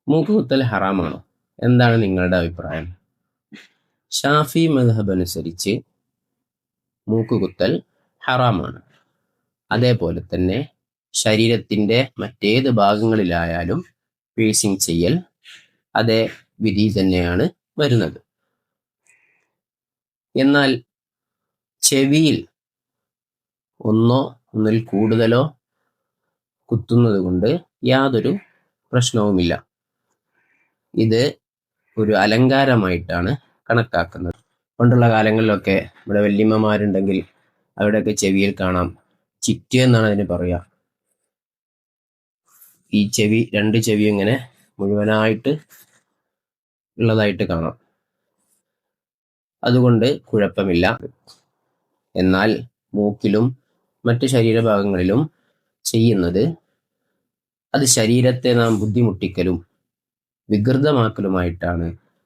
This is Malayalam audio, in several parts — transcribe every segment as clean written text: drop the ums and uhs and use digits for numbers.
മൂക്കുകുത്തൽ ഹറാമാണോ? എന്താണ് നിങ്ങളുടെ അഭിപ്രായം? ഷാഫി മദ്ഹബ് അനുസരിച്ച് മൂക്കുകുത്തൽ ഹറാമാണ്. അതേപോലെ തന്നെ ശരീരത്തിൻ്റെ മറ്റേത് ഭാഗങ്ങളിലായാലും പീഴ്സിങ് ചെയ്യൽ അതേ വിധി തന്നെയാണ് വരുന്നത്. എന്നാൽ ചെവിയിൽ ഒന്നോ ഒന്നിൽ കൂടുതലോ കുത്തുന്നത് കൊണ്ട് യാതൊരു പ്രശ്നവുമില്ല. ഇത് ഒരു അലങ്കാരമായിട്ടാണ് കണക്കാക്കുന്നത്. പണ്ടുള്ള കാലങ്ങളിലൊക്കെ ഇവിടെ വല്യമ്മമാരുണ്ടെങ്കിൽ അവരുടെയൊക്കെ ചെവിയിൽ കാണാം ചിറ്റ് എന്നാണ് അതിന് പറയുക. ഈ ചെവി, രണ്ട് ചെവി ഇങ്ങനെ മുഴുവനായിട്ട് ഉള്ളതായിട്ട് കാണാം. അതുകൊണ്ട് കുഴപ്പമില്ല. എന്നാൽ മൂക്കിലും മറ്റ് ശരീരഭാഗങ്ങളിലും ചെയ്യുന്നത് അത് ശരീരത്തെ നാം ബുദ്ധിമുട്ടിക്കലും വികൃതമാക്കലുമായിട്ടാണ്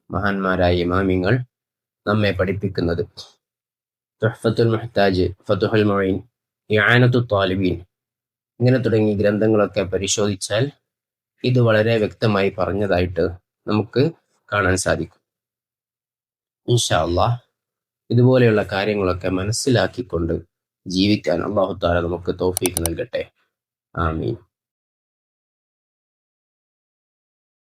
മഹാന്മാരായ ഇമാമിങ്ങൾ നമ്മെ പഠിപ്പിക്കുന്നത്. തുഹ്ഫത്തുൽ മുഹ്താജ്, ഫതുഹുൽ മുഈൻ, ഇആനത്തുൽ ത്വാലിബീൻ ഇങ്ങനെ തുടങ്ങി ഗ്രന്ഥങ്ങളൊക്കെ പരിശോധിച്ചാൽ ഇത് വളരെ വ്യക്തമായി പറഞ്ഞതായിട്ട് നമുക്ക് കാണാൻ സാധിക്കും. ഇൻഷാ അല്ലാഹ് ഇതുപോലെയുള്ള കാര്യങ്ങളൊക്കെ മനസ്സിലാക്കിക്കൊണ്ട് ജീവിക്കാൻ അല്ലാഹു തആല നമുക്ക് തൗഫീഖ് നൽകട്ടെ. ആമീൻ.